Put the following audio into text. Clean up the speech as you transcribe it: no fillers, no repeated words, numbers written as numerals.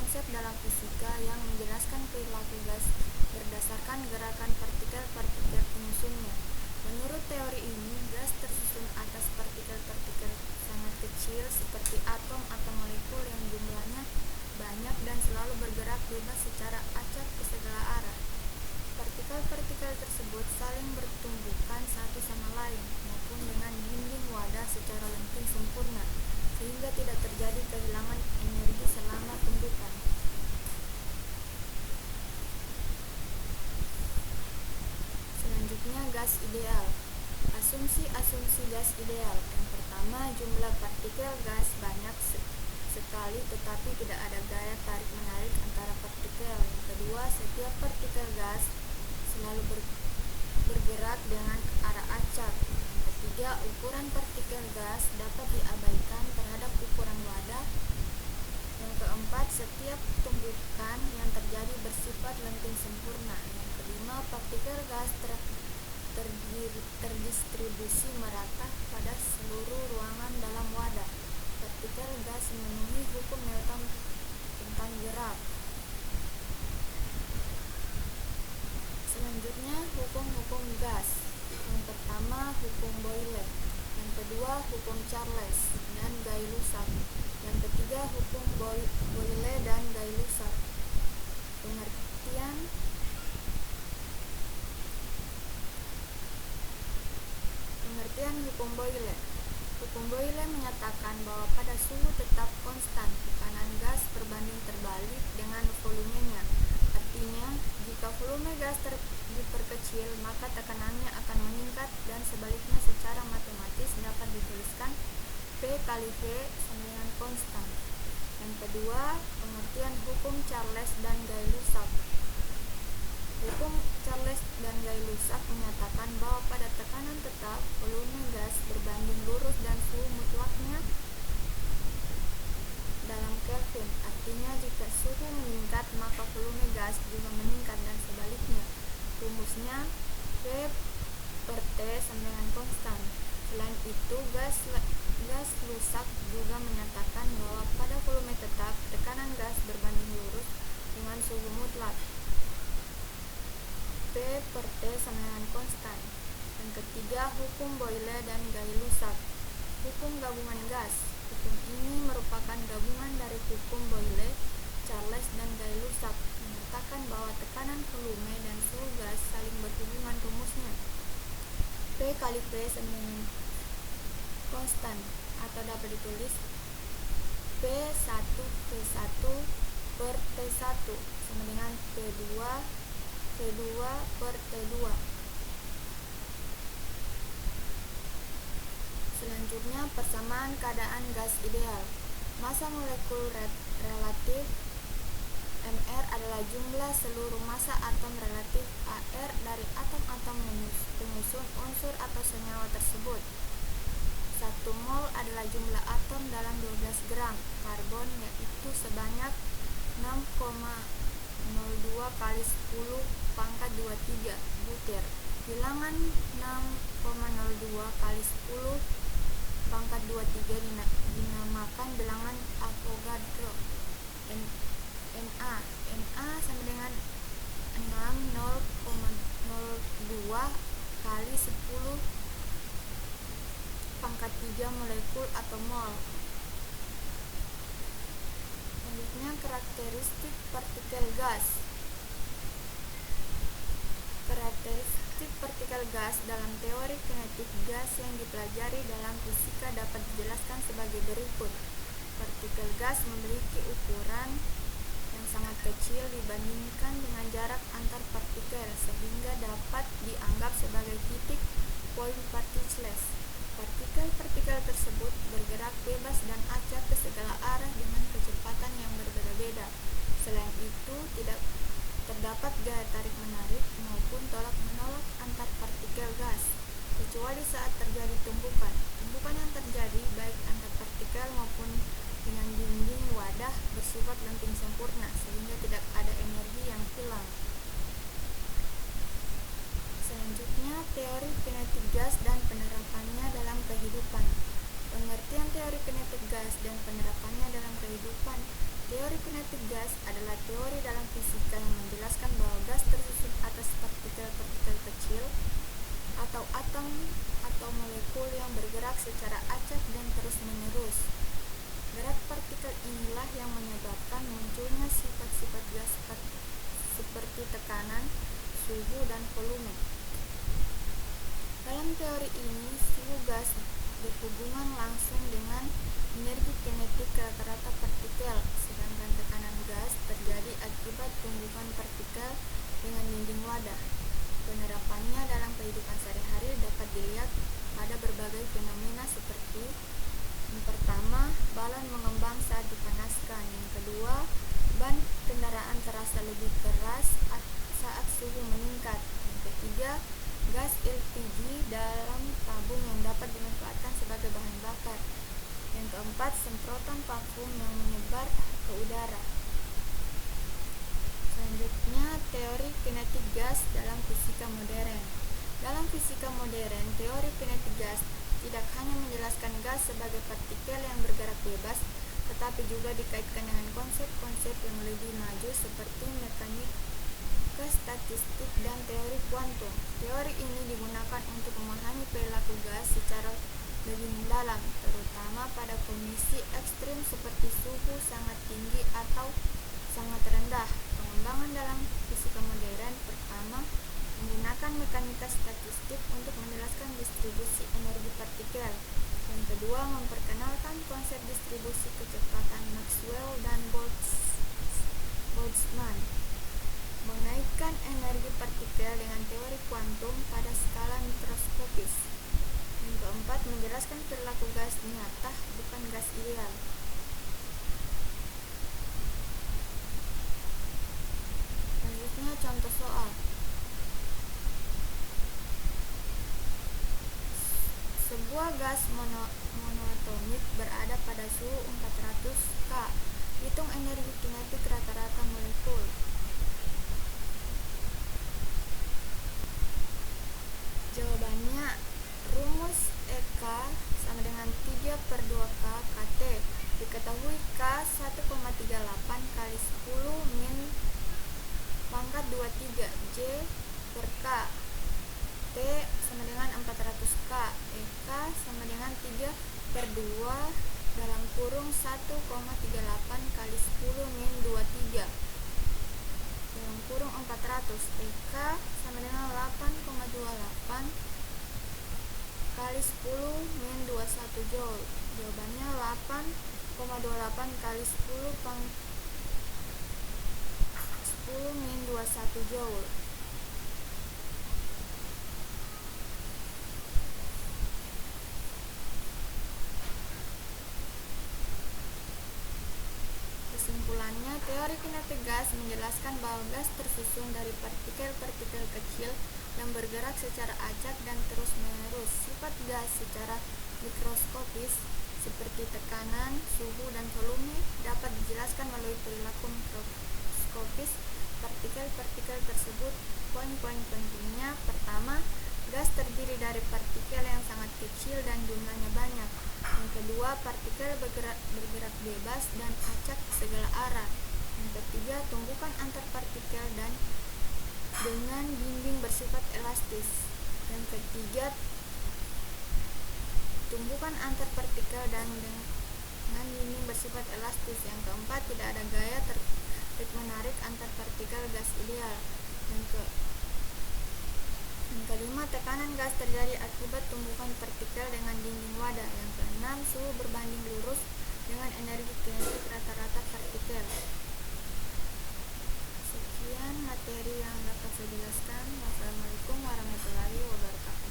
konsep dalam fisika yang menjelaskan perilaku gas berdasarkan gerakan partikel-partikel penyusunnya. Menurut teori ini, gas tersusun atas partikel-partikel sangat kecil seperti atom atau molekul yang jumlahnya banyak dan selalu bergerak bebas secara acak ke segala arah. Partikel-partikel tersebut saling bertumbukan satu sama lain maupun dengan dinding wadah secara lenting sempurna, sehingga tidak terjadi kehilangan energi selama tumbukan. Selanjutnya, gas ideal. Asumsi-asumsi gas ideal. Yang pertama, jumlah partikel gas banyak sekali tetapi tidak ada gaya tarik-menarik antara partikel. Yang kedua, setiap partikel gas selalu bergerak dengan arah acak. Yang ketiga, ukuran partikel gas dapat diabaikan terhadap ukuran wadah. Yang keempat, setiap tumbukan yang terjadi bersifat lenting sempurna. Yang kelima, partikel gas terdistribusi merata pada seluruh ruangan dalam wadah. Partikel gas memenuhi hukum Newton tentang gerak. Selanjutnya, hukum-hukum gas. Yang pertama, hukum Boyle. Yang kedua, hukum Charles dan Gay-Lussac. Yang ketiga, hukum Boyle dan Gay-Lussac. Pengertian hukum Boyle. Hukum Boyle menyatakan bahwa pada suhu tetap konstan, tekanan gas berbanding terbalik dengan volumenya. Artinya, jika volume gas diperkecil, maka tekanannya akan meningkat, dan sebaliknya secara matematis dapat dituliskan P kali V sama dengan konstan. Yang kedua, pengertian hukum Charles dan Gay-Lussac. Hukum Charles dan Gay-Lussac menyatakan bahwa pada tekanan tetap, volume gas berbanding lurus dan suhu mutlaknya dalam Kelvin. Artinya, jika suhu meningkat, maka volume gas juga meningkat dan sebaliknya. Rumusnya V per T sama dengan konstan. Selain itu, Lussac juga menyatakan bahwa pada volume tetap, tekanan gas berbanding lurus dengan suhu mutlak. P per T sama dengan konstan. Yang ketiga, hukum Boyle dan Gay-Lussac. Hukum gabungan gas. Hukum ini merupakan gabungan dari hukum Boyle, Charles, dan Gay-Lussac, menyatakan bahwa tekanan volume dan suhu gas saling berhubungan. Rumusnya P kali V sama dengan konstan, atau dapat ditulis P1 per T1 sama dengan P2 per T2. Selanjutnya, persamaan keadaan gas ideal. Massa molekul relatif Mr adalah jumlah seluruh massa atom relatif Ar dari atom-atom penyusun unsur atau senyawa tersebut. 1 mol adalah jumlah atom dalam 12 gram karbon, yaitu sebanyak 6,02 kali 10 pangkat 23 butir. Bilangan 6,02 kali 10 pangkat 23 dinamakan bilangan Avogadro. Na sama dengan 6,02 kali 10 pangkat 3 molekul atau mol. Selanjutnya, karakteristik partikel gas. Karakteristik partikel gas dalam teori kinetik gas yang dipelajari dalam fisika dapat dijelaskan sebagai berikut. Partikel gas memiliki ukuran yang sangat kecil dibandingkan dengan jarak antar partikel, sehingga dapat dianggap sebagai titik point particles. Partikel-partikel tersebut bergerak bebas dan acak ke segala arah dengan kecepatan yang berbeda-beda. Selain itu, tidak terdapat gaya tarik-menarik maupun tolak-menolak antar partikel gas, kecuali saat terjadi tumbukan. Tumbukan yang terjadi baik antar partikel maupun dengan dinding wadah bersifat lenting sempurna, sehingga tidak ada energi yang hilang. Selanjutnya, teori kinetik gas dan penerapannya dalam kehidupan. Pengertian teori kinetik gas dan penerapannya dalam kehidupan. Teori kinetik kinetik gas adalah teori dalam fisika yang menjelaskan bahwa gas tersusun atas partikel-partikel kecil atau atom atau molekul yang bergerak secara acak dan terus-menerus. Gerak partikel inilah yang menyebabkan munculnya sifat-sifat gas seperti tekanan, suhu, dan volume. Dalam teori ini, suhu gas berhubungan langsung dengan energi kinetik rata-rata partikel, sedangkan tekanan gas terjadi akibat tumbukan partikel dengan dinding wadah. Penerapannya dalam kehidupan sehari-hari dapat dilihat pada berbagai fenomena seperti: yang pertama, balon mengembang saat dipanaskan. Yang kedua, ban kendaraan terasa lebih keras saat suhu meningkat. Yang ketiga, gas LPG dalam tabung yang dapat dimanfaatkan sebagai bahan bakar. Yang keempat, semprotan parfum yang menyebar ke udara. Selanjutnya, teori kinetik gas dalam fisika modern. Dalam fisika modern, teori kinetik gas tidak hanya menjelaskan gas sebagai partikel yang bergerak bebas, tetapi juga dikaitkan dengan konsep-konsep yang lebih maju seperti mekanika statistik dan teori kuantum. Teori ini digunakan untuk memahami perilaku gas secara lebih mendalam, terutama pada kondisi ekstrim seperti suhu sangat tinggi atau sangat rendah. Pengembangan dalam fisika modern pertama menggunakan mekanika statistik untuk menjelaskan distribusi energi partikel. Yang kedua, memperkenalkan konsep distribusi kecepatan Maxwell dan Boltzmann, mengaitkan energi partikel dengan teori kuantum pada skala mikroskopis. Yang keempat, menjelaskan perilaku gas nyata, bukan gas ideal. Selanjutnya, contoh soal. Sebuah gas monoatomik berada pada suhu 400 K. Hitung energi kinetik rata-rata molekul. Jawabannya, rumus EK sama dengan 3/2K KT. Diketahui K 1,38 kali 10 min pangkat 23 J per K. T sama dengan 400K. EK sama dengan 3/2 dalam kurung 1,38 kali 10 min 23 dalam kurung 400. EK sama dengan 8,28 kali 10 min 21 Joule. Jawabannya 8,28 kali 10 min 21 Joule. Kesimpulannya, teori kinetik gas menjelaskan bahwa gas tersusun dari partikel-partikel kecil yang bergerak secara acak dan terus-menerus. Sifat gas secara mikroskopis seperti tekanan, suhu, dan volume dapat dijelaskan melalui perilaku mikroskopis partikel-partikel tersebut. Poin-poin pentingnya: pertama, gas terdiri dari partikel yang sangat kecil dan jumlahnya banyak. Yang kedua, partikel bergerak bebas dan acak ke segala arah. Yang ketiga, tumbukan antar partikel dan dengan dinding bersifat elastis. Yang ketiga, tumbukan antar partikel dan dengan dinding bersifat elastis. Yang keempat, tidak ada gaya tarik-menarik antar partikel gas ideal. Yang kelima, tekanan gas terjadi akibat tumbukan partikel dengan dinding wadah. Yang keenam, suhu berbanding lurus dengan energi kinetik rata-rata partikel. Sekian materi yang dapat saya jelaskan. Wassalamualaikum warahmatullahi wabarakatuh.